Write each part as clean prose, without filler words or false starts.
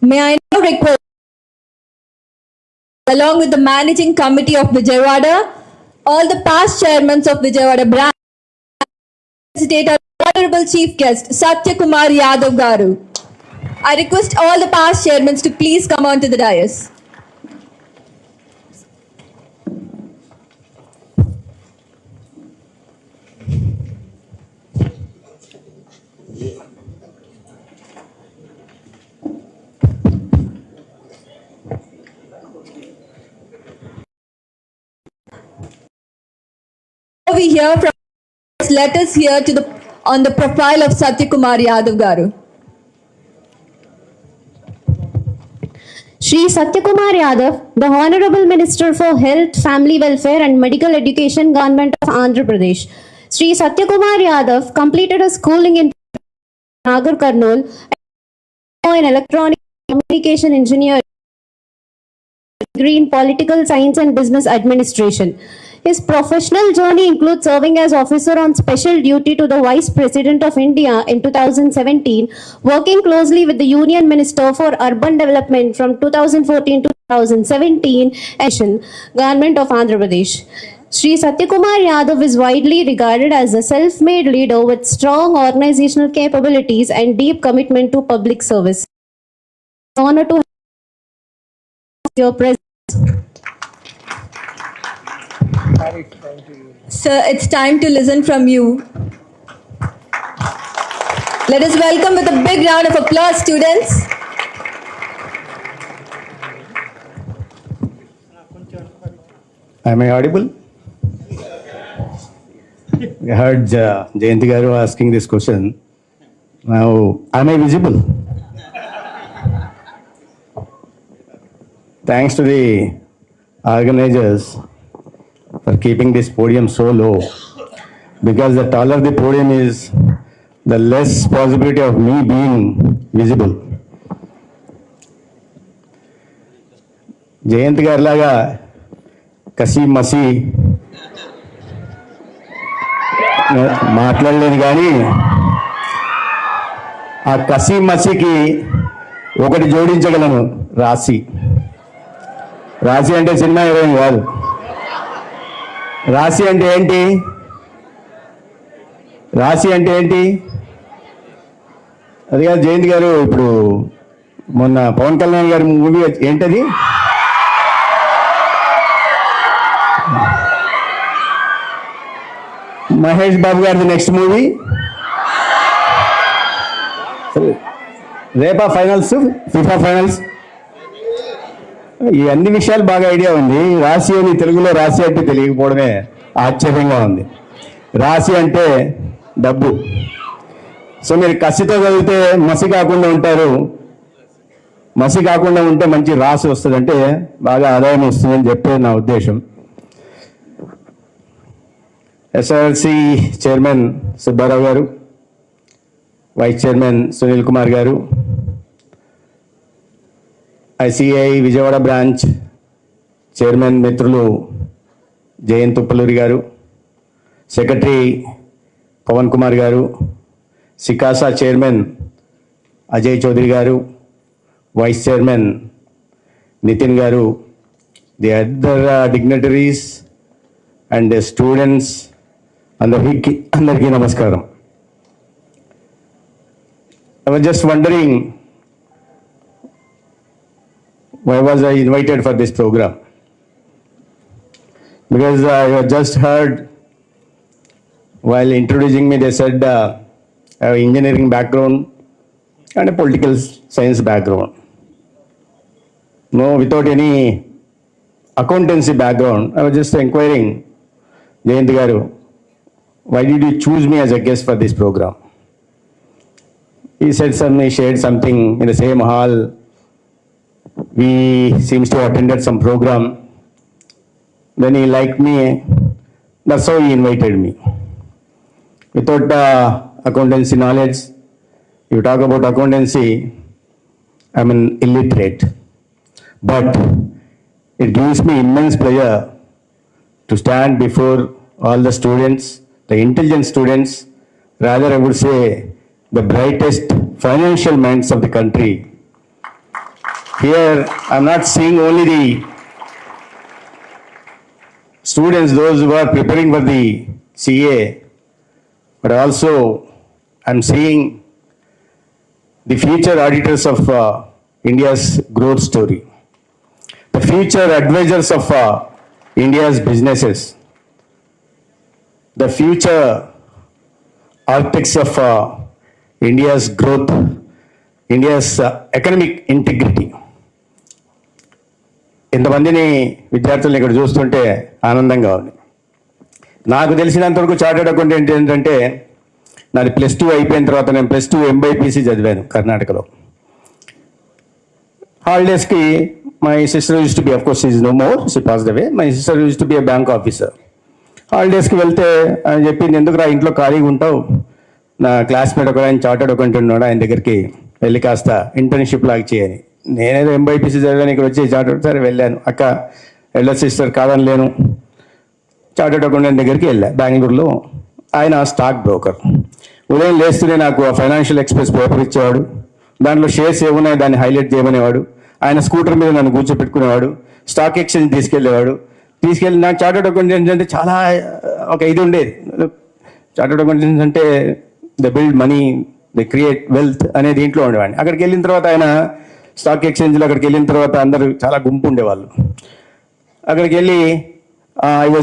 May I now request, along with the managing committee of Vijayawada, all the past chairmen of Vijayawada branch, our honorable chief guest, Satya Kumar Yadav Garu. I request all the past chairmen to please come on to the dais. We hear from, let us hear on the profile of Satya Kumar Yadav Garu. Shri Satya Kumar Yadav, the Honorable Minister for Health, Family Welfare and Medical Education, Government of Andhra Pradesh. Shri Satya Kumar Yadav completed his schooling in Nagar Karnool in Electronic Communication Engineering, degree in Political Science and Business Administration. His professional journey includes serving as officer on special duty to the Vice President of India in 2017, working closely with the Union Minister for Urban Development from 2014 to 2017, Government of Andhra Pradesh. Shri Satya Kumar Yadav is widely regarded as a self-made leader with strong organizational capabilities and deep commitment to public service. Honor to have your presence. Sir, it's time to listen from you. Let us welcome with a big round of applause, students. Am I audible? I heard Jayanti Garu asking this question. Now, am I visible? Thanks to the organizers for keeping this podium so low, because the taller the podium is, the less possibility of me being visible. Jayanti Garu laga కసి మసి మాట్లాడలేదు, కానీ ఆ కసి మసికి ఒకటి జోడించగలను, రాశి. రాశి అంటే సినిమా హీరోయిన్ కాదు. రాశి అంటే ఏంటి? రాశి అంటే ఏంటి? అది కాదు జయంతి గారు, ఇప్పుడు మొన్న పవన్ కళ్యాణ్ గారి మూవీ ఏంటది? మహేష్ బాబు గారిది నెక్స్ట్ మూవీ రేపా ఫైనల్స్, ఫిఫా ఫైనల్స్. ఈ అన్ని విషయాలు బాగా ఐడియా ఉంది. రాశి అని తెలుగులో రాశి అంటే తెలియకపోవడమే ఆశ్చర్యంగా ఉంది. రాశి అంటే డబ్బు. సో మీరు కసితో చదివితే మసి కాకుండా ఉంటారు, మసి కాకుండా ఉంటే మంచి రాశి వస్తుంది, అంటే బాగా ఆదాయం వస్తుందని చెప్పే నా ఉద్దేశం. ఎస్ఆర్సి చైర్మన్ సుబ్బారావు గారు, వైస్ చైర్మన్ సునీల్ కుమార్ గారు, ఐసిఐ విజయవాడ బ్రాంచ్ చైర్మన్ మిత్రులు జయంత్ ఉప్పలూరి గారు, సెక్రటరీ పవన్ కుమార్ గారు, సికాసా చైర్మన్ అజయ్ చౌదరి గారు, వైస్ చైర్మన్ నితిన్ గారు, the other dignitaries and students, అందరికీ నమస్కారం. I was just wondering, why was I invited for this program? Because I just heard while introducing me, they said I have an engineering background and a political science background. No, without any accountancy background. I was just inquiring, Jayanti Garu, why did you choose me as a guest for this program? He said he shared something in the same hall. We seems to have attended some program. Then he liked me. That's how he invited me. Without accountancy knowledge, you talk about accountancy, I'm an illiterate. But it gives me immense pleasure to stand before all the students, the intelligent students, rather I would say the brightest financial minds of the country. Here, I'm not seeing only the students, those who are preparing for the CA, but also I'm seeing the future auditors of India's growth story, the future advisors of India's businesses, the future architects of India's growth, India's economic integrity. ఇంతమందిని విద్యార్థులను ఇక్కడ చూస్తుంటే ఆనందంగా ఉంది. నాకు తెలిసినంతవరకు chartered accountant ఏంటంటే నాది +2 అయిపోయిన తర్వాత నేను +2 MBPC చదివాను కర్ణాటకలో. హాలిడేస్కి my sister used to be, of course is no more, she passed away. My sister used to be a bank officer. హాలిడేస్కి వెళ్తే ఆయన చెప్పింది, ఎందుకు రా ఇంట్లో ఖాళీగా ఉంటావు, నా క్లాస్మేట్ ఒక ఆయన చార్టెడ్ అకౌంటెంట్ ఉన్నాడు, ఆయన దగ్గరికి వెళ్ళి కాస్త ఇంటర్న్షిప్ లాగా చేయని. నేనేదో MBPC చదివాను, ఇక్కడ వచ్చి చార్టెడ్ సరే వెళ్ళాను. అక్క వెళ్ళ సిస్టర్ కాదని లేను, చార్టెడ్ అకౌంటెంట్ దగ్గరికి వెళ్ళా బెంగళూరులో. ఆయన స్టాక్ బ్రోకర్. ఉదయం లేస్తూనే నాకు ఆ ఫైనాన్షియల్ ఎక్స్ప్రెస్ పేపర్ ఇచ్చేవాడు, దాంట్లో షేర్స్ ఏమున్నాయి దాన్ని హైలైట్ చేయమనేవాడు. ఆయన స్కూటర్ మీద నన్ను కూర్చోపెట్టుకునేవాడు, స్టాక్ ఎక్స్చేంజ్ తీసుకెళ్ళేవాడు. తీసుకెళ్ళి నాకు చార్టెడ్ అకౌంటెంట్స్ అంటే చాలా ఒక ఇది ఉండేది. చార్టెడ్ అకౌంటెంట్స్ అంటే the build money, the create wealth అనే దీంట్లో ఉండేవాడిని. అక్కడికి వెళ్ళిన తర్వాత ఆయన స్టాక్ ఎక్స్చేంజ్లో అక్కడికి వెళ్ళిన తర్వాత అందరూ చాలా గుంపు ఉండేవాళ్ళు. అక్కడికి వెళ్ళి ఇవో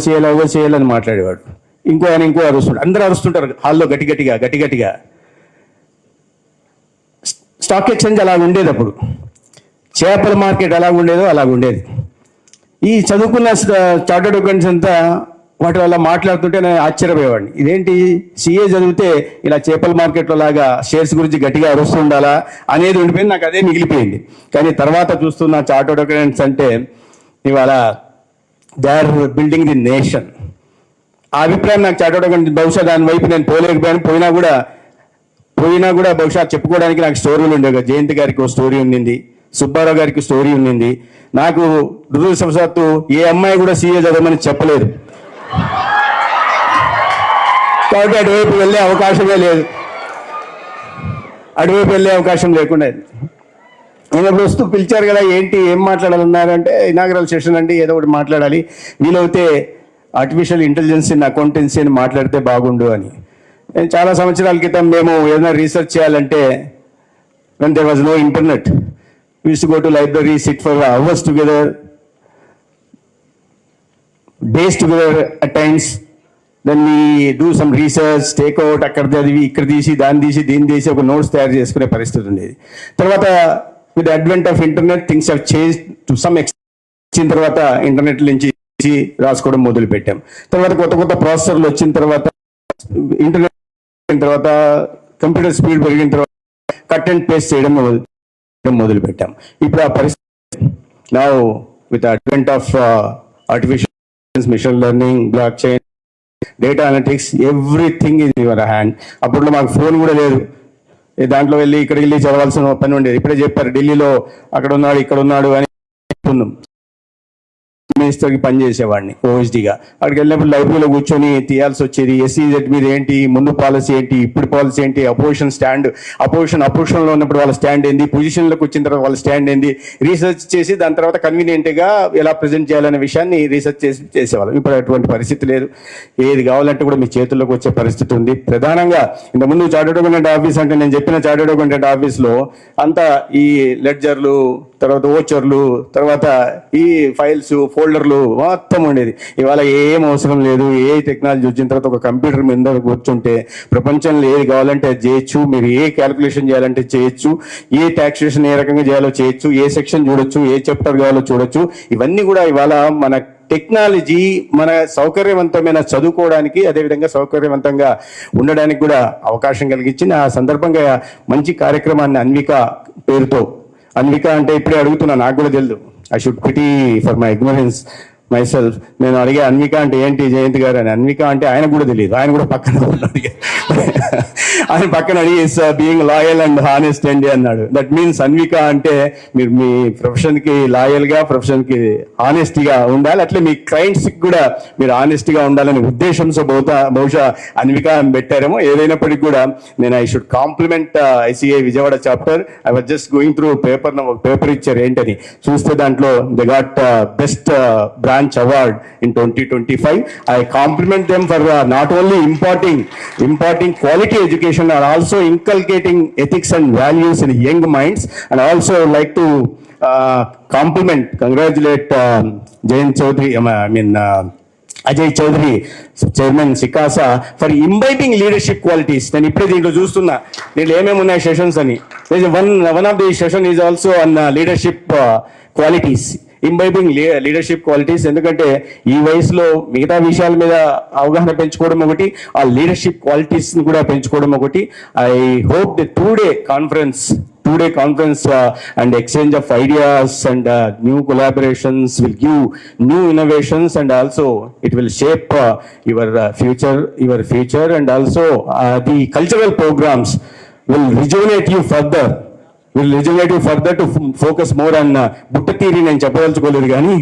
చేయాలని మాట్లాడేవాడు. ఇంకో అరుస్తుంటాడు, అందరూ అరుస్తుంటారు హాల్లో గట్టిగట్టిగా. స్టాక్ ఎక్స్చేంజ్ అలా ఉండేది అప్పుడు, చేపల మార్కెట్ ఎలా ఉండేదో అలాగ ఉండేది. ఈ చదువుకున్న చార్టెడ్ అకౌంటెంట్స్ అంతా వాటి వల్ల మాట్లాడుతుంటే నేను ఆశ్చర్యపోయేవాడిని. ఇదేంటి CA చదివితే ఇలా చేపల మార్కెట్లో లాగా షేర్స్ గురించి గట్టిగా అరుస్తూ ఉండాలా అనేది ఉండిపోయింది. నాకు అదే మిగిలిపోయింది. కానీ తర్వాత చూస్తున్న చార్టెడ్ అకౌంటెంట్స్ అంటే ఇవాళ they are building the nation. ఆ అభిప్రాయం నాకు చార్టెడ్ అకౌంటెంట్, బహుశా దాని వైపు నేను పోలేకపోయాను. పోయినా కూడా బహుశా చెప్పుకోవడానికి నాకు స్టోరీలు ఉండేవి. జయంతి గారికి ఒక స్టోరీ ఉండింది, సుబ్బారావు గారికి స్టోరీ ఉండింది. నాకు దురదృష్టవశాత్తు ఏ అమ్మాయి కూడా CA చదవమని చెప్పలేదు, కాబట్టి అటువైపు వెళ్ళే అవకాశమే లేదు. అటువైపు వెళ్ళే అవకాశం లేకుండా నేను ఇప్పుడు వస్తూ పిలిచారు కదా, ఏం మాట్లాడాలన్నారంటే ఇనాగరల్ సెషన్ అండి, ఏదో ఒకటి మాట్లాడాలి, వీలైతే ఆర్టిఫిషియల్ ఇంటెలిజెన్స్ ఇన్ అకౌంటెన్సీ అని మాట్లాడితే బాగుండు అని. చాలా సంవత్సరాల క్రితం మేము ఏదైనా రీసెర్చ్ చేయాలంటే when there was no internet, we used to go to library, sit for hours together, days together at times. Then we do some research, take out అక్కడ చదివి ఇక్కడ తీసి దీన్ని తీసి ఒక నోట్స్ తయారు చేసుకునే పరిస్థితి ఉండేది. తర్వాత with advent of internet things have changed to some extent. తర్వాత ఇంటర్నెట్ నుంచి రాసుకోవడం మొదలు పెట్టాం. తర్వాత కొత్త ప్రాసెసర్లు వచ్చిన తర్వాత, ఇంటర్నెట్ తర్వాత కంప్యూటర్ స్పీడ్ పెరిగిన తర్వాత కట్ అండ్ పేస్ట్ చేయడం మొదలు పెట్టాం. ఇప్పుడు ఆ పరిస్థితి now with advent of artificial machine learning, block chain, data analytics, everything in your hand. అప్పుడు మాకు ఫోన్ కూడా లేదు, దాంట్లో వెళ్ళి ఇక్కడికి వెళ్ళి చదవాల్సిన పని ఉండేది. ఇప్పుడే చెప్పారు ఢిల్లీలో అక్కడ ఉన్నాడు ఇక్కడ ఉన్నాడు అని. మినిస్టర్కి పనిచేసేవాడిని OSDగా. అక్కడికి వెళ్ళినప్పుడు లైబ్రరీలో కూర్చొని తీయాల్సి వచ్చేది. SEZ మీద ఏంటి, ముందు పాలసీ ఏంటి, ఇప్పుడు పాలసీ ఏంటి, అపోజిషన్లో ఉన్నప్పుడు వాళ్ళ స్టాండ్ ఏంది, పొజిషన్లోకి వచ్చిన తర్వాత వాళ్ళ స్టాండ్ ఏంది, రీసెర్చ్ చేసి దాని తర్వాత కన్వీనియంట్గా ఎలా ప్రజెంట్ చేయాలనే విషయాన్ని రీసెర్చ్ చేసేవాళ్ళం. ఇప్పుడు అటువంటి పరిస్థితి లేదు. ఏది కావాలంటే కూడా మీ చేతుల్లోకి వచ్చే పరిస్థితి ఉంది. ప్రధానంగా ఇంతకుముందు చార్టెడ్ అకౌంటెంట్ ఆఫీస్ అంటే నేను చెప్పిన చార్టెడ్ అకౌంటెంట్ ఆఫీస్లో అంతా ఈ లెడ్జర్లు, తర్వాత ఓచర్లు, తర్వాత ఈ ఫైల్స్, ఫోల్డర్లు మొత్తం ఉండేది. ఇవాళ ఏం అవసరం లేదు. ఏ టెక్నాలజీ వచ్చిన తర్వాత ఒక కంప్యూటర్ మీద కూర్చుంటే ప్రపంచంలో ఏది కావాలంటే అది చేయొచ్చు. మీరు ఏ క్యాలిక్యులేషన్ చేయాలంటే చేయొచ్చు, ఏ ట్యాక్సేషన్ ఏ రకంగా చేయాలో చేయొచ్చు, ఏ సెక్షన్ చూడొచ్చు, ఏ చాప్టర్ కావాలో చూడొచ్చు. ఇవన్నీ కూడా ఇవాళ మన టెక్నాలజీ మన సౌకర్యవంతమైన చదువుకోవడానికి, అదేవిధంగా సౌకర్యవంతంగా ఉండడానికి కూడా అవకాశం కలిగించింది. ఆ సందర్భంగా మంచి కార్యక్రమాన్ని అన్విక పేరుతో, అన్విక అంటే ఇప్పుడే అడుగుతున్నా, నాకు కూడా తెలియదు. I should pity for my ignorance my self. నేను అడిగే అన్విక అంటే ఏంటి జయంతి గారు అని. అన్విక అంటే ఆయన కూడా తెలియదు, ఆయన కూడా పక్కన ఉన్నాడు. ఆయన పక్కన అడిగి బీయింగ్ లాయల్ అండ్ హానెస్ట్ అండి అన్నాడు. దట్ మీన్స్ అన్విక అంటే మీరు మీ ప్రొఫెషన్ కి లాయల్ గా, ప్రొఫెషన్ కి హానెస్ట్ గా ఉండాలి, అట్లే మీ క్లయింట్స్ కి కూడా మీరు హానెస్ట్ గా ఉండాలనే ఉద్దేశంతో బహుశా అన్విక పెట్టారేమో. ఏదైనప్పటికీ కూడా నేను I should compliment ICI Vijayawada chapter. I was just going through paper ఇచ్చారు ఏంటని చూస్తే దాంట్లో they got best branch award in 2025. I compliment them for not only imparting quality education and also inculcating ethics and values in young minds. And I also like to congratulate Jayant Chaudhary, Ajay Chaudhary, Chairman Sikasa, for imbibing leadership qualities. నేను ఇప్పుడే దీంట్లో చూస్తున్నా దీంట్లో ఏమేమి ఉన్నాయి sessions అని. One of the session is also on leadership qualities. Imbibing leadership qualities. ఎందుకంటే ఈ వయసులో మిగతా విషయాల మీద అవగాహన పెంచుకోవడం ఒకటి, ఆ లీడర్షిప్ క్వాలిటీస్ ని కూడా పెంచుకోవడం ఒకటి. I hope the two day conference and exchange of ideas and new collaborations will give new innovations, and also it will shape your future, and also the cultural programs will rejuvenate you further to focus more on బుట్ట theory. నేను చెప్పదలుచుకోలేదు కానీ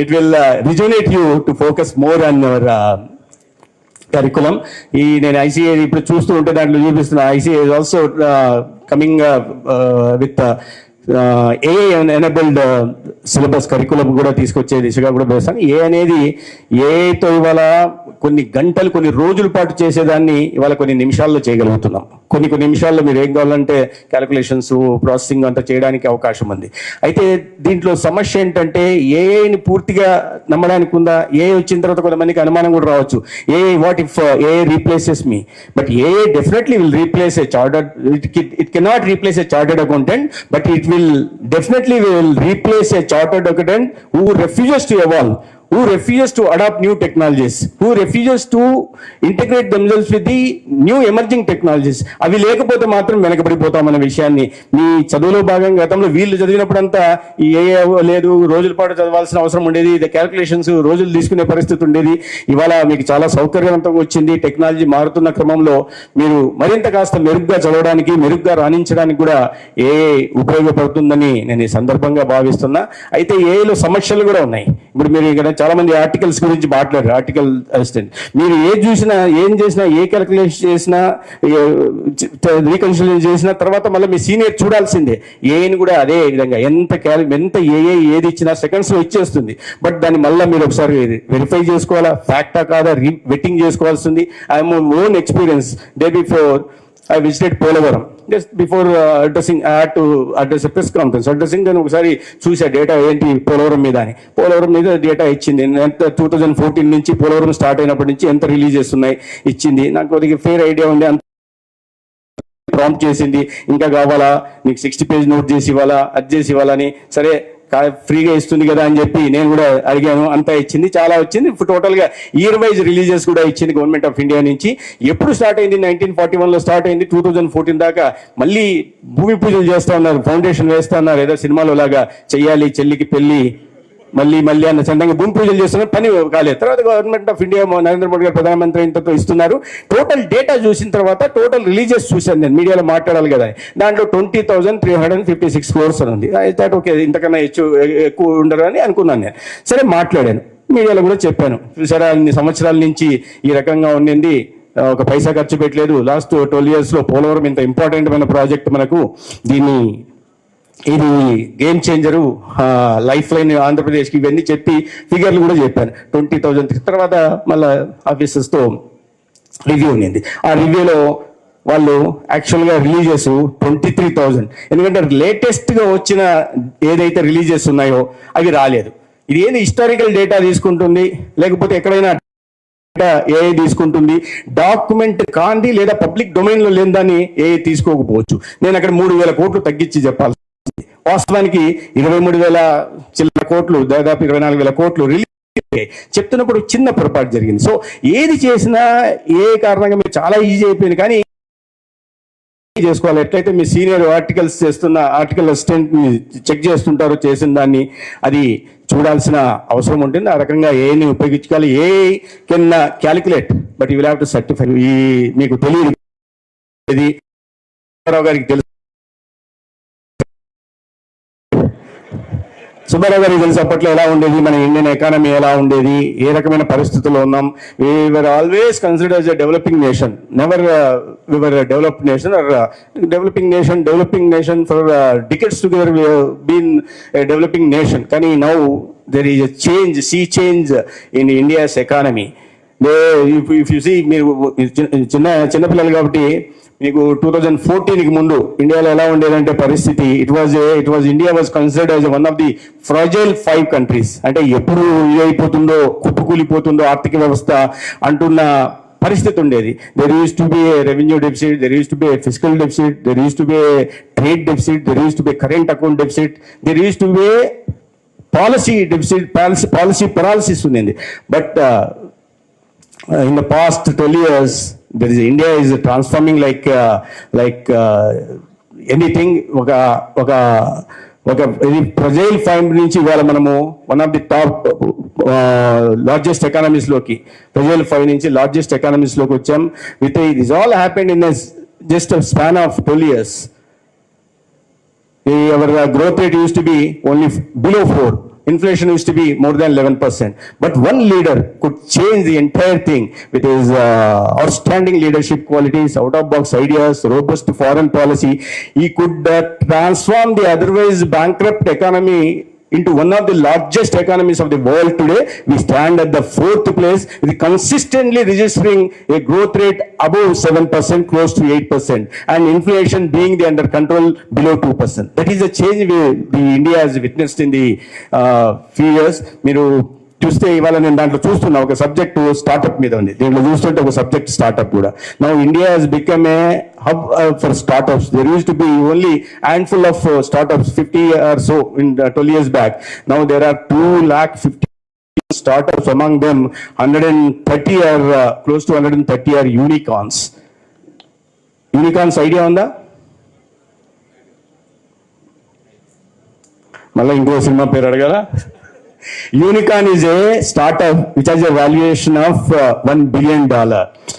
it will rejuvenate you to focus more on your curriculum. నేను ICI ఇప్పుడు చూస్తూ ఉంటే దాంట్లో చూపిస్తున్న ICI is also coming with AI enabled syllabus curriculum కూడా తీసుకొచ్చే దిశగా కూడా వేస్తాను. అనేది ఏఐతో ఇవాళ కొన్ని గంటలు, కొన్ని రోజుల పాటు చేసేదాన్ని ఇవాళ కొన్ని నిమిషాల్లో చేయగలుగుతున్నాం. కొన్ని నిమిషాల్లో మీరు ఏం కావాలంటే క్యాలిక్యులేషన్స్, ప్రాసెసింగ్ అంతా చేయడానికి అవకాశం ఉంది. అయితే దీంట్లో సమస్య ఏంటంటే ఏఐని పూర్తిగా నమ్మడానికి ఉందా? ఏఐ వచ్చిన తర్వాత కొంతమందికి అనుమానం కూడా రావచ్చు, AI what if AI replaces me? But AI definitely will replace A chartered, it cannot replace A chartered accountant, but it will definitely will replace a chartered accountant who refuses to evolve, who refuses to adopt new technologies, who refuses to integrate themselves with the new emerging technologies. అవి లేకపోతే మాత్రం వెనకబడిపోతామన్న విషయాన్ని మీ చదువులో భాగంగా గతంలో వీళ్ళు చదివినప్పుడంతా ఈ AI లేదు, రోజుల పాటు చదవాల్సిన అవసరం ఉండేది, క్యాల్కులేషన్స్ రోజులు తీసుకునే పరిస్థితి ఉండేది. ఇవాళ మీకు చాలా సౌకర్యవంతంగా వచ్చింది. టెక్నాలజీ మారుతున్న క్రమంలో మీరు మరింత కాస్త మెరుగ్గా చదవడానికి, మెరుగ్గా రాణించడానికి కూడా ఏఐ ఉపయోగపడుతుందని నేను ఈ సందర్భంగా భావిస్తున్నా. అయితే ఏఐలో సమస్యలు కూడా ఉన్నాయి. ఇప్పుడు మీరు ఇక్కడ చాలా మంది ఆర్టికల్స్ గురించి మాట్లాడారు, ఆర్టికల్ అసిస్టెంట్. మీరు ఏం చేసినా, ఏ క్యాలిక్యులేషన్ చేసినా, రీకన్సిలేషన్ చేసిన తర్వాత మళ్ళీ మీ సీనియర్ చూడాల్సిందే. ఏఐని కూడా అదే విధంగా ఎంత ఏఐ ఏది ఇచ్చినా సెకండ్స్ లో ఇచ్చేస్తుంది. బట్ దాన్ని మళ్ళీ మీరు ఒకసారి వెరిఫై చేసుకోవాలా, ఫ్యాక్టా కాదా, వెట్టింగ్ చేసుకోవాల్సింది. I my own experience. Day before I visited Polavaram. Just before addressing, I had to address a press conference. Addressing then ఒకసారి చూసా డేటా ఏంటి పోలవరం మీద అని. పోలవరం మీద డేటా ఇచ్చింది. ఎంత 2014 నుంచి పోలవరం స్టార్ట్ అయినప్పటి నుంచి ఎంత రిలీజెస్ ఉన్నాయి ఇచ్చింది. నాకు కొద్దిగా ఫేర్ ఐడియా ఉంది. అంత ప్రాంప్ట్ చేసింది, ఇంకా కావాలా నీకు 60 పేజ్ నోట్ చేసి ఇవ్వాలా, అది చేసి ఇవ్వాలని. సరే ఫ్రీగా ఇస్తుంది కదా అని చెప్పి నేను కూడా అడిగాను. అంతా ఇచ్చింది, చాలా వచ్చింది. టోటల్ గా ఇయర్ వైజ్ రిలీజెస్ కూడా ఇచ్చింది గవర్నమెంట్ ఆఫ్ ఇండియా నుంచి. ఎప్పుడు స్టార్ట్ అయింది? 1941లో స్టార్ట్ అయింది. 2014 దాకా మళ్ళీ భూమి పూజలు చేస్తా ఉన్నారు, ఫౌండేషన్ వేస్తా ఉన్నారు. ఏదో సినిమాలో లాగా చెయ్యాలి చెల్లికి పెళ్లి మళ్ళీ అన్న చందంగా భూమి పూజలు చేస్తున్నారు, పని కాలేదు. తర్వాత government of India Narendra Modi గారు ప్రధానమంత్రి ఇంతతో ఇస్తున్నారు. టోటల్ డేటా చూసిన తర్వాత టోటల్ రిలీజెస్ చూశాను నేను, మీడియాలో మాట్లాడాలి కదా. దాంట్లో 20,356 crores అని ఉంది. అయితే ఓకే, ఇంతకన్నా ఎక్కువ ఉండరు అని అనుకున్నాను నేను. సరే మాట్లాడాను, మీడియాలో కూడా చెప్పాను. చూసారా, అన్ని సంవత్సరాల నుంచి ఈ రకంగా ఉండింది, ఒక పైసా ఖర్చు పెట్టలేదు. లాస్ట్ 12 years లో పోలవరం ఇంత ఇంపార్టెంట్ అయిన ప్రాజెక్ట్ మనకు, ఇది గేమ్ చేంజరు, లైఫ్ లైన్ ఆంధ్రప్రదేశ్కి, ఇవన్నీ చెప్పి ఫిగర్లు కూడా చెప్పాను. 20,000 తర్వాత మళ్ళీ ఆఫీసర్స్తో రివ్యూ ఉంది. ఆ రివ్యూలో వాళ్ళు యాక్చువల్గా రిలీజెస్ 23,000. ఎందుకంటే లేటెస్ట్గా వచ్చిన ఏదైతే రిలీజెస్ ఉన్నాయో అవి రాలేదు. ఇది ఏది హిస్టారికల్ డేటా తీసుకుంటుంది, లేకపోతే ఎక్కడైనా ఏఐ తీసుకుంటుంది. డాక్యుమెంట్ కాంది లేదా పబ్లిక్ డొమైన్ లో లేని దాన్ని ఏఐ తీసుకోకపోవచ్చు. నేను అక్కడ 3,000 కోట్లు తగ్గించి చెప్పాలి. వాస్తవానికి 23,000 చిల్లర కోట్లు, దాదాపు 24,000 కోట్లు రిలీజ్ చెప్తున్నప్పుడు చిన్న పొరపాటు జరిగింది. సో ఏది చేసినా ఏ కారణంగా మీరు చాలా ఈజీ అయిపోయింది. కానీ చేసుకోవాలి. ఎట్లయితే మీ సీనియర్ ఆర్టికల్స్ చేస్తున్న ఆర్టికల్ అసిస్టెంట్ చెక్ చేస్తుంటారో చేసిన దాన్ని, అది చూడాల్సిన అవసరం ఉంటుంది. ఆ రకంగా ఏఐని ఉపయోగించుకోవాలి. AI can calculate, but you will have to certify. ఈ మీకు తెలియదు, ఇది సుబ్బారావు గారికి తెలుసు, సుబ్బారావు గారికి తెలుసు అప్పట్లో ఎలా ఉండేది, మన ఇండియన్ ఎకానమీ ఎలా ఉండేది, ఏ రకమైన పరిస్థితుల్లో ఉన్నాం. We were always considered as a developing nation, never we were developed nation or developing nation for decades together we have been a developing nation. కానీ now there is a sea change in India's economy. If you see, మీరు చిన్నపిల్లలు కాబట్టి మీకు 2014కి ముందు ఇండియాలో ఎలా ఉండేదంటే పరిస్థితి, India was considered as one of the fragile 5 countries. అంటే ఎప్పుడు అయిపోతుందో, కుప్పకూలిపోతుందో ఆర్థిక వ్యవస్థ అంటున్న పరిస్థితి ఉండేది. There used to be a revenue deficit, there used to be a physical deficit, there used to be a trade deficit, there used to be current account deficit, there used to be a policy deficit, policy paralysis ఉంది. But in the past 12 years, India is transforming like anything. ఒక fragile ఫైమ్ నుంచి ఇవాళ మనము one of the top largest economies లోకి, fragile five నుంచి largest economies లోకి వచ్చాం. With it is all happened in just a span of 12 years. Our growth rate used to be only below 4. Inflation used to be more than 11%. But one leader could change the entire thing with his outstanding leadership qualities, out-of-box ideas, robust foreign policy. He could transform the otherwise bankrupt economy into one of the largest economies of the world today. We stand at the 4th place, with consistently registering a growth rate above 7%, close to 8%, and inflation being under control below 2%. That is a change the India has witnessed in the few years. మీరు చూస్తే ఇవాళ నేను దాంట్లో చూస్తున్నా ఒక subject startup మీద ఉంది, దీంట్లో చూస్తుంటే ఒక సబ్జెక్ట్ స్టార్ట్అప్ కూడా. Now India has become a hub for startups. There used to be only handful of startups 50 or so in 12 years back. Now there are 250 startups, among them 130 are close to 130 are unicorns. Unicorns idea on the malla ingo cinema peru adagala. Unicorn is a startup which has a valuation of $1 billion.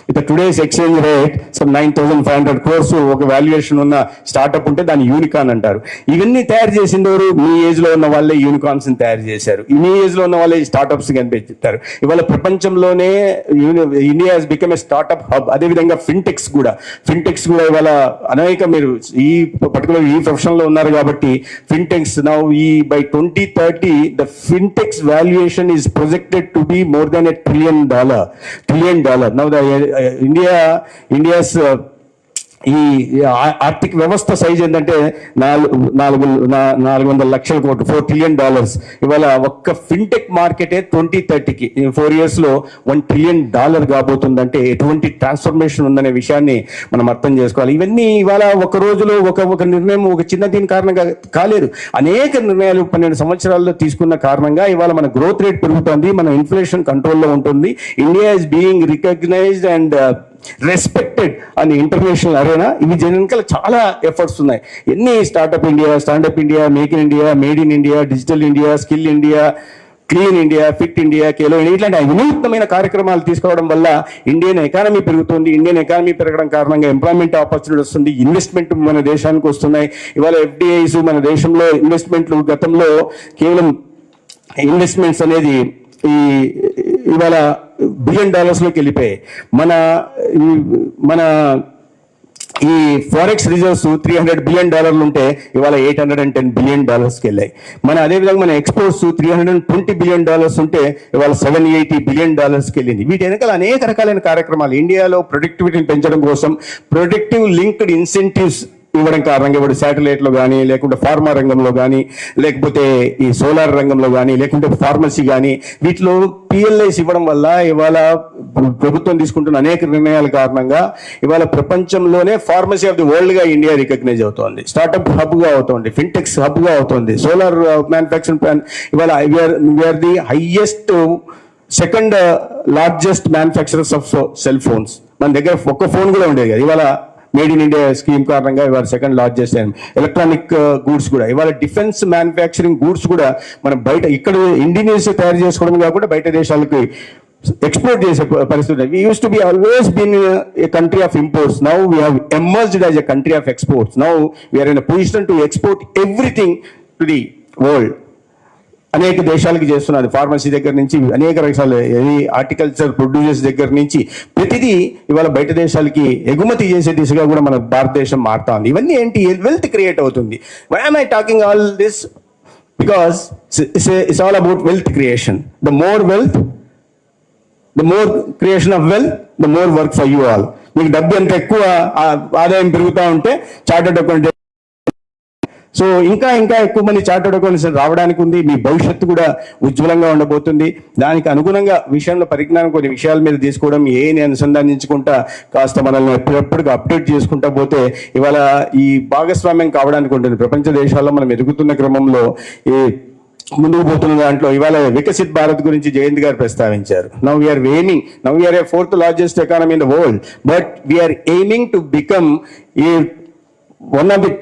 With today's exchange rate, some 9,500 crores ఒక valuation ఉన్న startup ఉంటే దాన్ని unicorn అంటారు. ఇవన్నీ తయారు చేసిందెవరు? మీ age లో ఉన్న వాళ్ళే యూనికార్న్స్ తయారు చేశారు. మీ ఏజ్ లో ఉన్న వాళ్ళే స్టార్ట్అప్స్ కనిపెట్టారు. ఇవాళ ప్రపంచంలో India has become a startup hub. అదేవిధంగా ఫిన్టెక్స్ కూడా ఇవాళ అనేక, మీరు ఈ పర్టికులర్ ఈ ప్రొఫెషన్ లో ఉన్నారు కాబట్టి fintechs now by 2030 the fintechs valuation is projected to be more than $1 trillion. Now the India's ఈ ఆర్థిక వ్యవస్థ సైజ్ ఏంటంటే 400 లక్షల కోట్లు, $4 trillion. ఇవాళ ఒక్క ఫిన్టెక్ మార్కెటే 2030కి 4 years లో $1 trillion కాబోతుందంటే ఎటువంటి ట్రాన్స్ఫర్మేషన్ ఉందనే విషయాన్ని మనం అర్థం చేసుకోవాలి. ఇవన్నీ ఇవాళ ఒక రోజులో ఒక నిర్ణయం, ఒక చిన్న దీని కారణంగా కాలేదు. అనేక నిర్ణయాలు 12 సంవత్సరాల్లో తీసుకున్న కారణంగా ఇవాళ మన గ్రోత్ రేట్ పెరుగుతుంది, మన ఇన్ఫ్లేషన్ కంట్రోల్లో ఉంటుంది. India is being recognised and respected అని ఇంటర్నేషనల్ అరేనా. ఇవి వెనకాల చాలా ఎఫర్ట్స్ ఉన్నాయి. ఎన్ని startup India, make in India, made in India, digital India, skill India, clean India, fit India, Khelo ఇట్లాంటి వినూత్నమైన కార్యక్రమాలు తీసుకోవడం వల్ల ఇండియన్ ఎకానమీ పెరుగుతుంది. ఇండియన్ ఎకానమీ పెరగడం కారణంగా ఎంప్లాయ్మెంట్ ఆపర్చునిటీ వస్తుంది, ఇన్వెస్ట్మెంట్ మన దేశానికి వస్తున్నాయి. ఇవాళ FDIs మన దేశంలో ఇన్వెస్ట్మెంట్లు, గతంలో కేవలం ఇన్వెస్ట్మెంట్స్ అనేది ఇవాళ $1 billion వెళ్ళిపోయాయి. మన ఈ ఫారెక్స్ రిజర్వ్స్ $300 billion ఉంటే ఇవాళ $810 billion వెళ్ళాయి. అదేవిధంగా మన ఎక్స్పోర్ట్స్ $320 billion ఉంటే ఇవాళ $780 billion వెళ్ళింది. వీటి వెనకాల అనేక రకాలైన కార్యక్రమాలు ఇండియాలో ప్రొడక్టివిటీని పెంచడం కోసం ప్రొడక్టివ్ లింక్డ్ ఇన్సెంటివ్స్ ఇవ్వడం కారణంగా ఇప్పుడు శాటిలైట్లో కానీ, లేకుంటే ఫార్మా రంగంలో కానీ, లేకపోతే ఈ సోలార్ రంగంలో కానీ, లేకుంటే ఫార్మసీ కానీ, వీటిలో PLIs ఇవ్వడం వల్ల ఇవాళ ప్రభుత్వం తీసుకుంటున్న అనేక నిర్ణయాల కారణంగా ఇవాళ ప్రపంచంలోనే ఫార్మసీ ఆఫ్ ది వరల్డ్ గా ఇండియా రికగ్నైజ్ అవుతోంది, స్టార్ట్అప్ హబ్ గా అవుతోంది, ఫిన్టెక్స్ హబ్ గా అవుతోంది, సోలార్ మ్యానుఫ్యాక్చరింగ్ ప్లాన్. ఇవాళ we are the highest, second largest manufacturers of cell phones. మన దగ్గర ఒక్క ఫోన్ కూడా ఉండేది కదా, ఇవాళ మేడ్ ఇన్ ఇండియా స్కీమ్ కారణంగా ఇవాళ సెకండ్ లార్జెస్ట్ ఎలక్ట్రానిక్ గూడ్స్ కూడా ఇవాళ డిఫెన్స్ మ్యానుఫ్యాక్చరింగ్ గూడ్స్ కూడా మనం బయట ఇక్కడ ఇండియన్స్ తయారు చేసుకోవడం కాకుండా బయట దేశాలకు export చేసే పరిస్థితి. We used to be always been a country of imports. Now we have emerged as a country of exports. Now we are in a position to export everything to the world. అనేక దేశాలకి చేస్తున్నది, pharmacy దగ్గర నుంచి అనేక రకాల horticulture producers దగ్గర నుంచి ప్రతిదీ ఇవాళ బయట దేశాలకి ఎగుమతి చేసే దిశగా కూడా మన భారతదేశం మారుతా ఉంది. ఇవన్నీ ఏంటి, వెల్త్ క్రియేట్ అవుతుంది. Why am I talking all this? Because it's all about wealth creation. The more wealth, the more creation of wealth, the more work for you all. మీకు డబ్బు ఎంత ఎక్కువ ఆదాయం పెరుగుతూ ఉంటే చార్టర్డ్ అకౌంటెంట్, సో ఇంకా ఇంకా ఎక్కువ మంది చార్టర్డ్ అకౌంటెంట్స్ రావడానికి ఉంది. మీ భవిష్యత్తు కూడా ఉజ్వలంగా ఉండబోతుంది. దానికి అనుగుణంగా విషయంలో పరిజ్ఞానం కొన్ని విషయాల మీద తీసుకోవడం, ఏని అనుసంధానించుకుంటా కాస్త మనల్ని ఎప్పటికప్పుడు అప్డేట్ చేసుకుంటా పోతే ఇవాళ ఈ భాగస్వామ్యం కావడానికి ఉంటుంది. ప్రపంచ దేశాల్లో మనం ఎదుగుతున్న క్రమంలో ఈ ముందుకు పోతున్న దాంట్లో ఇవాళ వికసిత్ భారత్ గురించి జయంత్ గారు ప్రస్తావించారు. Now we are aiming, now we are a 4th largest economy in the world, but we are aiming to become a one of the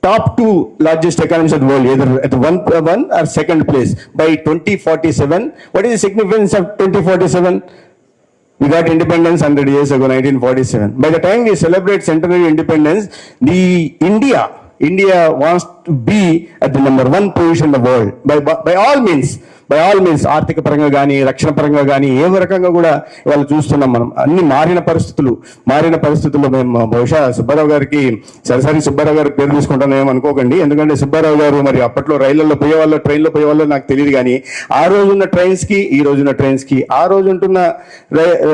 top 2 largest economies of the world, either at one or second place by 2047. What is the significance of 2047? We got independence 100 years ago, 1947. By the time we celebrate centenary independence, India wants to be at the number 1 position in the world by all means. ఆర్థిక పరంగా కానీ రక్షణ పరంగా కానీ ఏ రకంగా కూడా ఇవాళ చూస్తున్నాం మనం. అన్ని మారిన పరిస్థితుల్లో మేము బహుశా సుబ్బారావు గారికి సరసరి సుబ్బారావు గారికి పేరు తీసుకుంటాను ఏమనుకోకండి. ఎందుకంటే సుబ్బారావు గారు మరి అప్పట్లో రైళ్లలో పోయేవాళ్ళు, ట్రైన్లో పోయేవాళ్ళు నాకు తెలియదు. కానీ ఆ రోజున్న ట్రైన్స్కి ఈ రోజున్న ట్రైన్స్కి, ఆ రోజు ఉంటున్న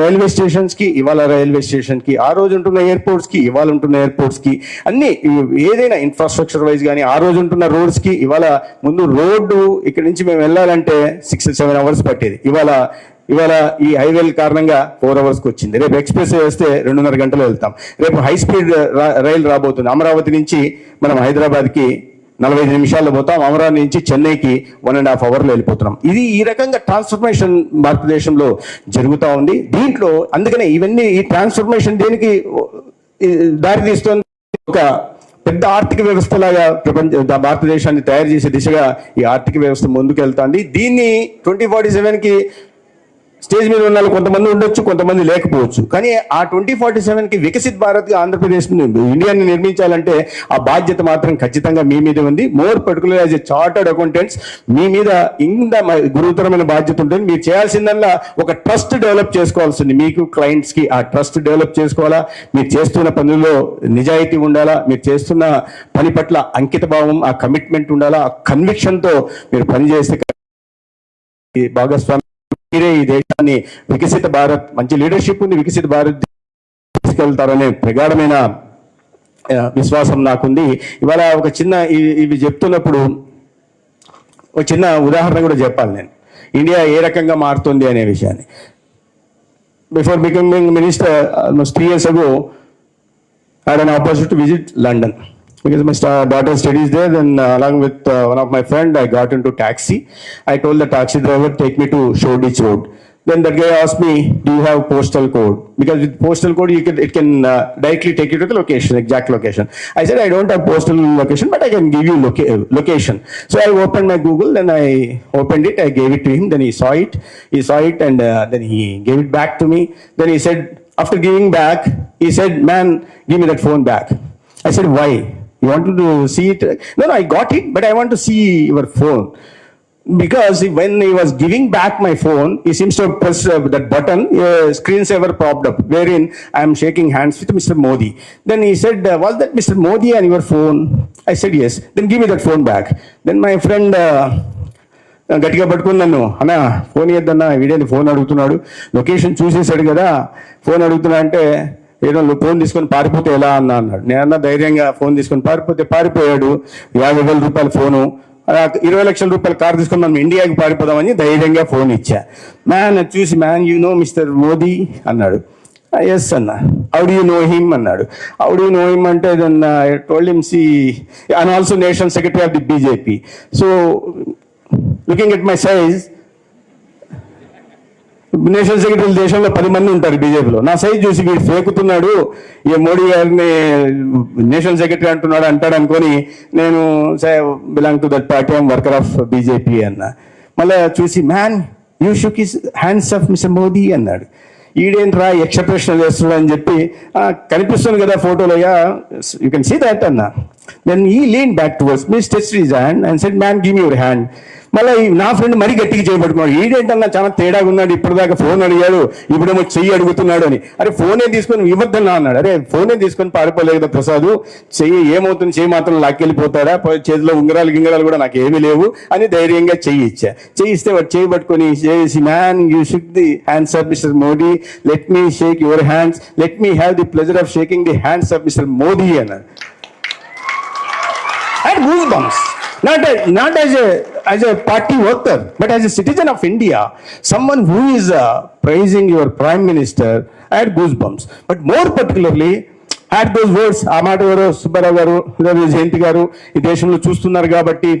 రైల్వే స్టేషన్స్కి ఇవాళ రైల్వే స్టేషన్కి, ఆ రోజు ఉంటున్న ఎయిర్పోర్ట్స్కి ఇవాళ ఉంటున్న ఎయిర్పోర్ట్స్కి, అన్ని ఏదైనా ఇన్ఫ్రాస్ట్రక్చర్ వైజ్ కానీ ఆ రోజు ఉంటున్న రోడ్స్కి, ఇవాళ ముందు రోడ్డు ఇక్కడి నుంచి మేము వెళ్ళాలంటే 6-7 hours పట్టేది. ఇవాళ ఈ హైవేల కారణంగా 4 hours వచ్చింది. రేపు ఎక్స్ప్రెస్ వేస్తే 2.5 గంటలు వెళ్తాం. రేపు హై స్పీడ్ రైలు రాబోతుంది. అమరావతి నుంచి మనం హైదరాబాద్కి 45 నిమిషాల్లో పోతాం. అమరావతి నుంచి చెన్నైకి 1.5 hours వెళ్ళిపోతున్నాం. ఇది ఈ రకంగా ట్రాన్స్ఫర్మేషన్ భారతదేశంలో జరుగుతూ ఉంది. దీంట్లో అందుకనే ఇవన్నీ ఈ ట్రాన్స్ఫర్మేషన్ దేనికి దారి తీస్తుంది, ఒక పెద్ద ఆర్థిక వ్యవస్థలాగా భారతదేశాన్ని తయారు చేసే దిశగా ఈ ఆర్థిక వ్యవస్థ ముందుకెళ్తుంది. దీన్ని 2047కి స్టేజ్ మీద ఉన్న కొంతమంది ఉండొచ్చు, కొంతమంది లేకపోవచ్చు. కానీ ఆ 2047కి వికసిత్ భారత్గా ఆంధ్రప్రదేశ్ ఇండియాని నిర్మించాలంటే ఆ బాధ్యత మాత్రం ఖచ్చితంగా మీ మీద ఉంది. More particular as a chartered accountants మీ మీద ఇంత గురుతరమైన బాధ్యత ఉంటుంది. మీరు చేయాల్సిందల్లా ఒక ట్రస్ట్ డెవలప్ చేసుకోవాల్సింది. మీకు క్లయింట్స్కి ఆ ట్రస్ట్ డెవలప్ చేసుకోవాలా, మీరు చేస్తున్న పనుల్లో నిజాయితీ ఉండాలా, మీరు చేస్తున్న పని పట్ల అంకిత భావం, ఆ కమిట్మెంట్ ఉండాలా, ఆ కన్విక్షన్తో మీరు పనిచేస్తే భాగస్వామి మీరే ఈ దేశాన్ని వికసిత భారత్, మంచి లీడర్షిప్ ఉంది, వికసిత భారత్ తీసుకెళ్తారనే ప్రగాఢమైన విశ్వాసం నాకుంది. ఇవాళ ఒక చిన్న ఇవి చెప్తున్నప్పుడు ఒక చిన్న ఉదాహరణ కూడా చెప్పాలి నేను, ఇండియా ఏ రకంగా మారుతుంది అనే విషయాన్ని. Before becoming minister almost 3 years ago, I had an opportunity to visit London. Because my daughter studies there, then along with one of my friend, I got into taxi. I told the taxi driver, take me to Shoreditch Road. Then that guy asked me, do you have postal code? Because with postal code, it can directly take you to the location, exact location. I said, I don't have postal location, but I can give you location. So I opened my Google, then I opened it, I gave it to him, then he saw it, and then he gave it back to me. Then he said, after giving back, he said, man, give me that phone back. I said, why? You wanted to see it? No, I got it, but I want to see your phone. Because when he was giving back my phone, he seems to have pressed that button, screensaver popped up, wherein I am shaking hands with Mr. Modi. Then he said, was that Mr. Modi on your phone? I said, yes. Then give me that phone back. Then my friend గట్టిగా పట్టుకుని నన్ను, అన్నా phone ఇద్దన్నా, వీడేది phone అడుగుతున్నాడు, location చూసేసాడు కదా, phone అడుగుతున్నా అంటే ఏదో phone తీసుకొని పారిపోతే ఎలా అన్నాడు. నేనన్నా ధైర్యంగా ఫోన్ తీసుకొని పారిపోయాడు. 50,000 రూపాయల ఫోను, 20 లక్షల రూపాయల కారు తీసుకొని మనం ఇండియాకి పారిపోదామని ధైర్యంగా ఫోన్ ఇచ్చా. మ్యాన్ చూసి, man you know mister Modi అన్నాడు. ఎస్ అన్న. How do you know him అన్నాడు. How do you know him అంటే then I told him, see and also national secretary of the BJP. So looking at my size, national secretary దేశంలో 10 మంది ఉంటారు బీజేపీలో. నా size చూసి వీడు ఫేకుతున్నాడు, ఈ మోడీ గారిని నేషనల్ సెక్రటరీ అంటున్నాడు అంటాడు అనుకొని నేను belong to that party, I'm worker of BJP అన్న. మళ్ళీ చూసి man you shook his hands of mister Modi అన్నాడు. ఈడేంట్రా యక్ష ప్రశ్నలు వేస్తున్నాడు అని చెప్పి కనిపిస్తుంది కదా ఫోటోలో, యూ కెన్ సీ దట్ అన్న. దెన్ ఈ lean back towards me, stretched his hand and said man give me your hand. మళ్ళీ నా ఫ్రెండ్ మరీ గట్టిగా చేయబట్టుకున్నాడు. ఈడేంటన్నా చాలా తేడాగా ఉన్నాడు, ఇప్పటిదాకా ఫోన్ అడిగాడు, ఇప్పుడేమో చెయ్యి అడుగుతున్నాడు అని. అరే ఫోనే తీసుకొని ఇవ్వద్దన్నా అన్నాడు. అరే ఫోనే తీసుకొని పారిపోలేదు కదా ప్రసాద్, చెయ్యి ఏమవుతుంది, చెయ్యి మాత్రం లాక్కెళ్ళిపోతాడా, చేతిలో ఉంగరాలు గింగరాలు కూడా నాకు ఏమీ లేవు అని ధైర్యంగా చెయ్యి ఇచ్చా. చెయ్యి ఇస్తే వాడు చెయ్యి పట్టుకొని చేసి man you shook the hands of mister Modi, let me Sheikh your hands, let me have the pleasure of shaking the hands of mister Modi అన్నాడు. And goosebumps. Not as a party worker, but as a citizen of India, someone who is praising your prime minister, I had goosebumps. But more particularly, had those words, ఆ మాట ఎవరో సుబ్బారావు గారు లేదా జయంతి గారు ఈ దేశంలో చూస్తున్నారు కాబట్టి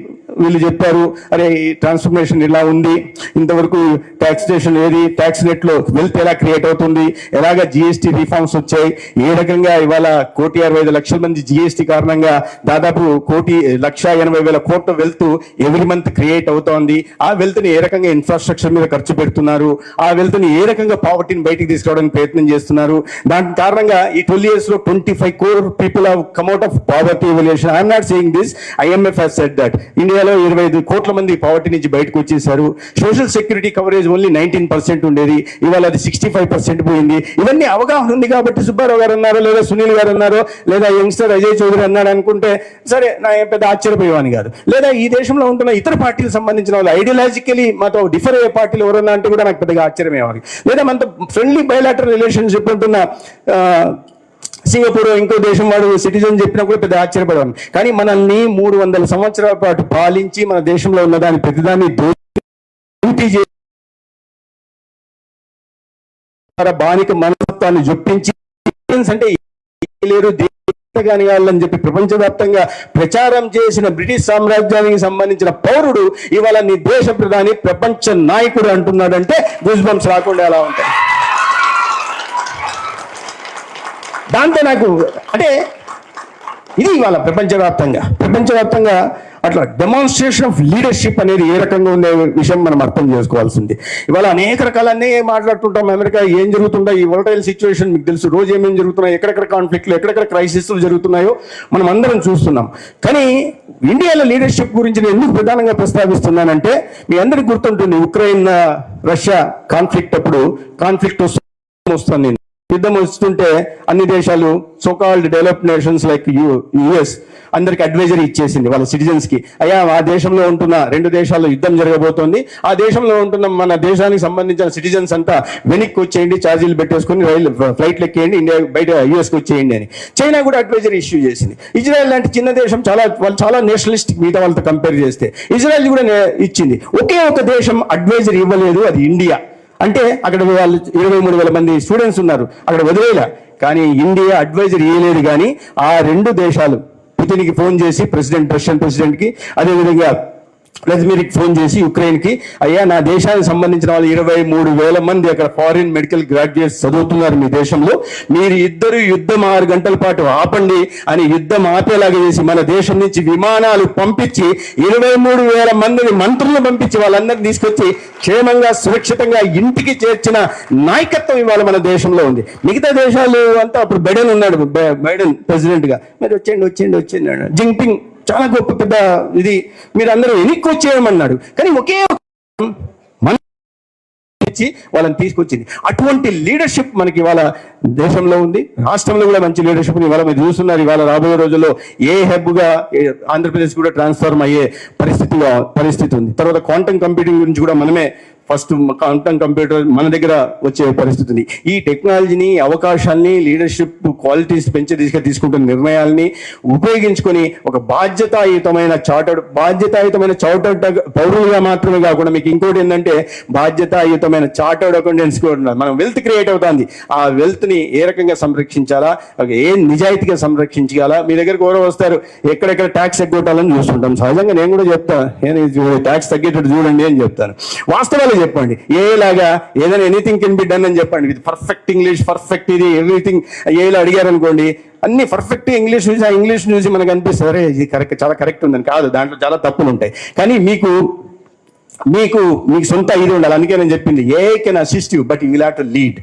వీళ్ళు చెప్పారు, అరే ఈ ట్రాన్స్ఫర్మేషన్ ఇలా ఉంది, ఇంతవరకు ట్యాక్సేషన్ ఏది, ట్యాక్స్ రేట్లో వెల్త్ ఎలా క్రియేట్ అవుతుంది, ఎలాగా జిఎస్టీ రిఫార్మ్స్ వచ్చాయి, ఏ రకంగా ఇవాళ 1,65,00,000 మంది జిఎస్టీ కారణంగా దాదాపు 1,80,000 కోట్ల వెల్త్ ఎవ్రీ మంత్ క్రియేట్ అవుతోంది. ఆ వెల్త్ ని ఏ రకంగా ఇన్ఫ్రాస్ట్రక్చర్ మీద ఖర్చు పెడుతున్నారు, ఆ వెల్త్ ని ఏ రకంగా పావర్టీని బయటికి తీసుకురావడానికి ప్రయత్నం చేస్తున్నారు. దాని కారణంగా ఈ 12 years లో 25 crore people have come out of poverty evaluation. I am not saying this, IMF has said that. ఇండియాలో 25 కోట్ల మంది పావర్టీ నుంచి బయటకు వచ్చేసారు. సోషల్ సెక్యూరిటీ కవరేజ్ ఓన్లీ 19% ఉండేది, ఇవాళ అది 65% పోయింది. ఇవన్నీ అవగాహన ఉంది కాబట్టి సుబ్బారావు గారు అన్నారో లేదా సునీల్ గారు అన్నారో లేదా యంగ్స్టర్ అజయ్ చౌదరి అన్నాడు అనుకుంటే సరే నా పెద్ద ఆశ్చర్యపోయేవాని కాదు. లేదా ఈ దేశంలో ఉంటున్న ఇతర పార్టీలకు సంబంధించిన వాళ్ళు ఐడియాలజికలీ మాతో డిఫర్ అయ్యే పార్టీలు ఎవరన్నా అంటే కూడా నాకు పెద్దగా ఆశ్చర్యమేవారు. లేదా మనతో ఫ్రెండ్లీ బయలాటరల్ రిలేషన్షిప్ ఉంటున్న సింగపూర్ ఇంకో దేశం వాడు సిటిజన్ చెప్పినా కూడా పెద్ద ఆశ్చర్యపడేవాడిని. కానీ మనల్ని 300 సంవత్సరాల పాటు పాలించి మన దేశంలో ఉన్నదాన్ని ప్రతిదాన్ని బానిక మనస్తత్వాన్ని జొప్పించి అంటే లేరు కానీ వాళ్ళని చెప్పి ప్రపంచవ్యాప్తంగా ప్రచారం చేసిన బ్రిటిష్ సామ్రాజ్యానికి సంబంధించిన పౌరుడు ఇవాళ నీ దేశ ప్రధాని ప్రపంచ నాయకుడు అంటున్నాడంటే గూస్ బంప్స్ రాకుండా ఎలా ఉంటాయి. దాంతో నాకు అంటే ఇది ఇవాళ ప్రపంచవ్యాప్తంగా అట్లా డెమాన్స్ట్రేషన్ ఆఫ్ లీడర్షిప్ అనేది ఏ రకంగా ఉండే విషయం మనం అర్థం చేసుకోవాల్సింది. ఇవాళ అనేక రకాలన్నీ మాట్లాడుతుంటాం. అమెరికా ఏం జరుగుతుందో ఈ వోలటైల్ సిచ్యువేషన్ మీకు తెలుసు, రోజు ఏమేమి జరుగుతున్నాయో, ఎక్కడెక్కడ కాన్ఫ్లిక్ట్లు, ఎక్కడెక్కడ క్రైసిస్లు జరుగుతున్నాయో మనం అందరం చూస్తున్నాం. కానీ ఇండియాలో లీడర్షిప్ గురించి నేను ఎందుకు ప్రధానంగా ప్రస్తావిస్తున్నానంటే మీ అందరికి గుర్తుంటుంది ఉక్రెయిన్ రష్యా కాన్ఫ్లిక్ట్ అప్పుడు కాన్ఫ్లిక్ట్ వస్తుంది, నేను యుద్ధం వస్తుంటే అన్ని దేశాలు so called developed nations like US అందరికి అడ్వైజరీ ఇచ్చేసింది వాళ్ళ సిటిజన్స్ కి, అయ్యా ఆ దేశంలో ఉంటున్న 2 దేశాల్లో యుద్ధం జరగబోతోంది, ఆ దేశంలో ఉంటున్న మన దేశానికి సంబంధించిన సిటిజన్స్ అంతా వెనక్కి వచ్చేయండి, ఛార్జీలు పెట్టేసుకుని ఫ్లైట్లు ఎక్కేయండి, ఇండియా బయట యుఎస్కి వచ్చేయండి అని. చైనా కూడా అడ్వైజరీ ఇష్యూ చేసింది. ఇజ్రాయెల్ లాంటి చిన్న దేశం వాళ్ళు చాలా నేషనలిస్టిక్ మిగతా వాళ్ళతో కంపేర్ చేస్తే ఇజ్రాయెల్ కూడా ఇచ్చింది. ఒకే ఒక దేశం అడ్వైజరీ ఇవ్వలేదు, అది ఇండియా. అంటే అక్కడ వాళ్ళు 23,000 మంది స్టూడెంట్స్ ఉన్నారు, అక్కడ వదిలేలా. కానీ ఇండియా అడ్వైజరీ ఇవ్వలేదు. కానీ ఆ 2 దేశాలు పుతిన్కి ఫోన్ చేసి రష్యన్ ప్రెసిడెంట్కి, అదేవిధంగా వ్లాదిమిర్కి ఫోన్ చేసి యుక్రెయిన్కి, అయ్యా నా దేశానికి సంబంధించిన వాళ్ళు 23,000 మంది అక్కడ ఫారిన్ మెడికల్ గ్రాడ్యుయేట్స్ చదువుతున్నారు మీ దేశంలో, మీరు ఇద్దరు యుద్ధం 6 గంటల పాటు ఆపండి అని యుద్ధం ఆపేలాగా చేసి మన దేశం నుంచి విమానాలు పంపించి 23,000 మందిని మంత్రులను పంపించి వాళ్ళందరినీ తీసుకొచ్చి క్షేమంగా సురక్షితంగా ఇంటికి చేర్చిన నాయకత్వం ఇవాళ మన దేశంలో ఉంది. మిగతా దేశాలు అంతా అప్పుడు బైడెన్ ప్రెసిడెంట్ గా మీరు వచ్చేయండి జింగ్పింగ్ చాలా గొప్ప పెద్ద ఇది మీరు అందరూ వెనక్కి వచ్చేయమన్నాడు. కానీ ఒకే వాళ్ళని తీసుకొచ్చింది. అటువంటి లీడర్షిప్ మనకి ఇవాళ దేశంలో ఉంది. రాష్ట్రంలో కూడా మంచి లీడర్షిప్ ఇవాళ మీరు చూస్తున్నారు. ఇవాళ రాబోయే రోజుల్లో ఏ హెబ్ గా ఆంధ్రప్రదేశ్ కూడా ట్రాన్స్ఫార్మ్ అయ్యే పరిస్థితి ఉంది. తర్వాత క్వాంటమ్ కంప్యూటింగ్ గురించి కూడా మనమే ఫస్ట్ క్వాంటమ్ కంప్యూటర్ మన దగ్గర వచ్చే పరిస్థితి ఉంది. ఈ టెక్నాలజీని, అవకాశాన్ని, లీడర్షిప్ క్వాలిటీస్ పెంచే దిశగా తీసుకుంటున్న నిర్ణయాల్ని ఉపయోగించుకొని ఒక బాధ్యతాయుతమైన చార్టర్డ్ పౌరులుగా మాత్రమే కాకుండా మీకు ఇంకోటి ఏంటంటే బాధ్యతాయుతమైన చార్టర్డ్ అకౌంటెంట్స్ కూడా ఉన్నారు. మనం వెల్త్ క్రియేట్ అవుతుంది. ఆ వెల్త్ ని ఏ రకంగా సంరక్షించాలా, ఏ నిజాయితీగా సంరక్షించాలా. మీ దగ్గరకు ఎవరో వస్తారు, ఎక్కడెక్కడ ట్యాక్స్ ఎగ్గొట్టాలని చూస్తుంటాం. సహజంగా నేను కూడా చెప్తాను, ట్యాక్స్ తగ్గేటట్టు చూడండి అని చెప్తాను. వాస్తవాలు చెప్పండి. లాగా ఏదైనా ఎనీథింగ్ కెన్ బి డన్ అని చెప్పండి. విత్ పర్ఫెక్ట్ ఇంగ్లీష్, పర్ఫెక్ట్ ఇది ఎవ్రీథింగ్ ఏలో అడిగారు అనుకోండి, అన్ని పర్ఫెక్ట్ ఇంగ్లీష్ చూసి ఆ ఇంగ్లీష్ చూసి మనకు అనిపిస్తుంది సరే ఇది కరెక్ట్, చాలా కరెక్ట్ ఉందని. కాదు, దాంట్లో చాలా తప్పులు ఉంటాయి. కానీ మీకు సొంత ఇది ఉండాలి. అందుకే నేను చెప్పింది can assist you but you will have to lead.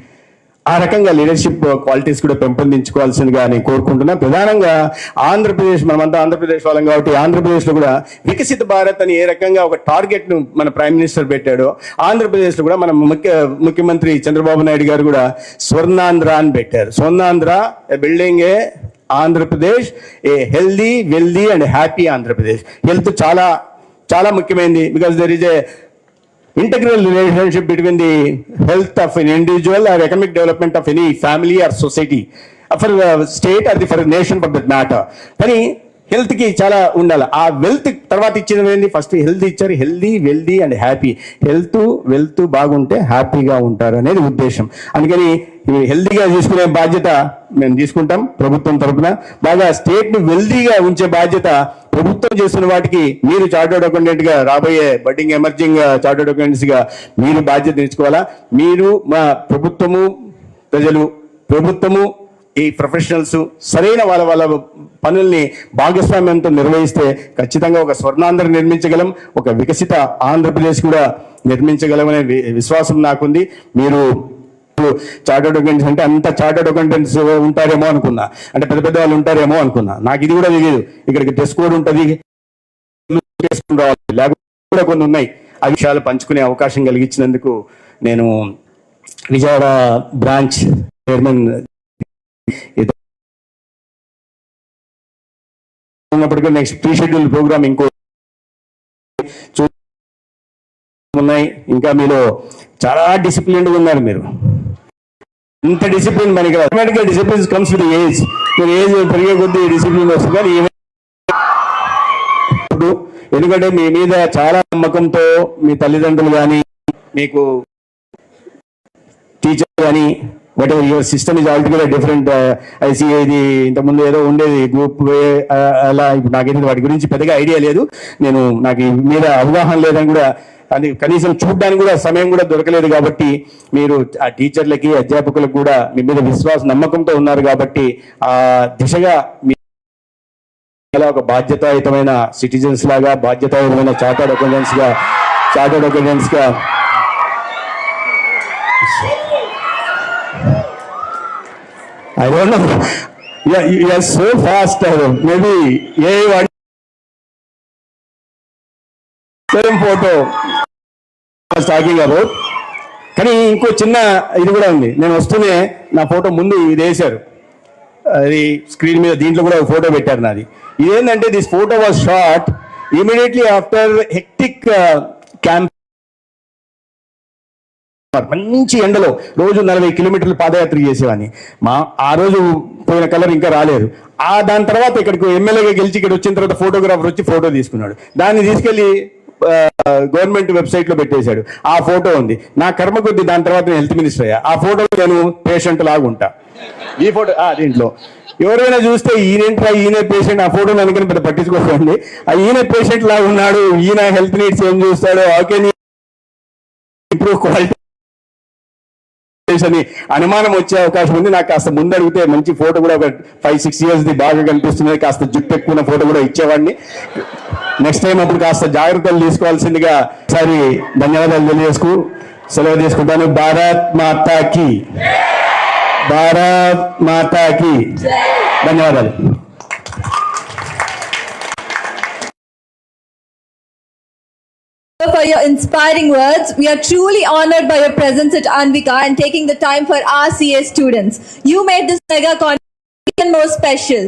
ఆ రకంగా లీడర్షిప్ క్వాలిటీస్ కూడా పెంపొందించుకోవాల్సిందిగా నేను కోరుకుంటున్నా. ప్రధానంగా ఆంధ్రప్రదేశ్, మనమంతా ఆంధ్రప్రదేశ్ వాళ్ళం కాబట్టి ఆంధ్రప్రదేశ్లో కూడా వికసిత భారత్ అని ఏ రకంగా ఒక టార్గెట్ను మన ప్రైమ్ మినిస్టర్ పెట్టాడో, ఆంధ్రప్రదేశ్లో కూడా మన ముఖ్యమంత్రి చంద్రబాబు నాయుడు గారు కూడా స్వర్ణాంధ్ర అని పెట్టారు. Swarnandhra building A Andhra Pradesh, A healthy, wealthy and happy Andhra Pradesh. Health చాలా చాలా ముఖ్యమైనది. Because there is a integral relationship between the health of an individual or economic development of any family or society, for the state or for the nation for that matter. కానీ health కి చాలా ఉండాలి. ఆ wealth తర్వాత ఇచ్చేది ఏంటి? First health ఇచ్చారు. Healthy, wealthy and happy. Wealth బాగుంటే హ్యాపీగా ఉంటారు అనేది ఉద్దేశం. అందుకని హెల్దీగా తీసుకునే బాధ్యత మేము తీసుకుంటాం ప్రభుత్వం తరఫున. బాగా స్టేట్ ని వెల్దీగా ఉంచే బాధ్యత ప్రభుత్వం చేస్తున్న వాటికి మీరు చార్టర్డ్ అకౌంటెంట్ గా, రాబోయే బడ్డింగ్ ఎమర్జింగ్ చార్టర్డ్ అకౌంటెంట్స్ గా మీరు బాధ్యత తీసుకోవాలా. మీరు మా ప్రభుత్వము ఈ ప్రొఫెషనల్స్ సరైన వాళ్ళ పనుల్ని భాగస్వామ్యంతో నిర్వహిస్తే ఖచ్చితంగా ఒక స్వర్ణాంధ్ర నిర్మించగలం, ఒక వికసిత ఆంధ్రప్రదేశ్ కూడా నిర్మించగలమనే విశ్వాసం నాకుంది. మీరు చార్టర్డ్ అకౌంటెంట్స్ అంటే అంత చార్టర్డ్ అకౌంటెంట్స్ ఉంటారేమో అనుకున్నా, అంటే పెద్ద పెద్ద వాళ్ళు ఉంటారేమో అనుకున్నా. నాకు ఇది కూడా తెలియదు. ఇక్కడికి డ్రెస్ కోడ్ ఉంటుంది, లేకపోతే కూడా కొన్ని ఉన్నాయి. ఆ విషయాలు పంచుకునే అవకాశం కలిగించినందుకు నేను విజయవాడ బ్రాంచ్ చైర్మన్ ఉన్నప్పటికీ నెక్స్ట్ ప్రీ షెడ్యూల్ ప్రోగ్రామ్ ఇంకో ఉన్నాయి. ఇంకా మీలో చాలా డిసిప్లిన్డ్ ఉన్నారు. మీరు ఇంత డిసిప్లిన్ మనకి ఆటోమేటిక్గా డిసిప్లిన్ కమ్స్ విత్ ఏజ్. మీరు ఏజ్ పెరిగే కొద్దీ డిసిప్లిన్ వస్తుంది. కానీ ఎందుకంటే మీ మీద చాలా నమ్మకంతో మీ తల్లిదండ్రులు కానీ, మీకు టీచర్ కానీ, but your system is altogether different. ICA ఇది ఇంతకుముందు ఏదో ఉండేది గ్రూప్ అలా. ఇప్పుడు నాకైతే వాటి గురించి పెద్దగా ఐడియా లేదు. నాకు మీద అవగాహన లేదని కూడా, అది కనీసం చూడడానికి కూడా సమయం కూడా దొరకలేదు. కాబట్టి మీరు ఆ టీచర్లకి, అధ్యాపకులకు కూడా మీ మీద నమ్మకంతో ఉన్నారు. కాబట్టి ఆ దిశగా మీ ఒక బాధ్యతాయుతమైన సిటిజన్స్ లాగా, బాధ్యతాయుతమైన చార్టర్డ్ అకౌంటెంట్స్ గా I don't know. Yeah, you are so fast. Maybe same photo I was talking about. కానీ ఇంకో చిన్న ఇది కూడా ఉంది. నేను వస్తూనే నా ఫోటో ముందు ఇది వేశారు, అది స్క్రీన్ మీద. దీంట్లో కూడా ఒక ఫోటో పెట్టారు నాది. ఇదేంటంటే this photo was shot immediately after hectic camp. మంచి ఎండలో రోజు 40 కిలోమీటర్లు పాదయాత్ర చేసేవాడిని. ఆ రోజు పోయిన కలర్ ఇంకా రాలేదు. దాని తర్వాత ఇక్కడికి ఎమ్మెల్యేగా గెలిచి ఇక్కడ వచ్చిన తర్వాత ఫోటోగ్రాఫర్ వచ్చి ఫోటో తీసుకున్నాడు. దాన్ని తీసుకెళ్లి గవర్నమెంట్ వెబ్సైట్ లో పెట్టేశాడు. ఆ ఫోటో ఉంది. నా కర్మ కొద్ది దాని తర్వాత నేను హెల్త్ మినిస్టర్ అయ్యా. ఆ ఫోటోలో నేను పేషెంట్ లాగా ఉంటా. ఈ ఫోటో దీంట్లో ఎవరైనా చూస్తే ఈయన పేషెంట్, ఆ ఫోటో అనుకుని పెద్ద పట్టించుకోకండి. ఈయన పేషెంట్ లాగా ఉన్నాడు, ఈయన హెల్త్ నీడ్స్ ఏం చూస్తాడు, ఓకే ఇంప్రూవ్ క్వాలిటీ అని అనుమానం వచ్చే అవకాశం ఉంది. నాకు కాస్త ముందు అడిగితే మంచి ఫోటో కూడా ఒక 5-6 years బాగా కనిపిస్తుంది. కాస్త జుట్టు ఎక్కువ ఫోటో కూడా ఇచ్చేవాడిని. నెక్స్ట్ టైం అప్పుడు కాస్త జాగ్రత్తలు తీసుకోవాల్సిందిగా ఒకసారి ధన్యవాదాలు తెలియజేసుకు సెలవు తీసుకుంటాను. భారత్ మాతాకి, భారత్ మాతాకి ధన్యవాదాలు. For your inspiring words. We are truly honored by your presence at Anvika and taking the time for our CA students. You made this mega concert even more special.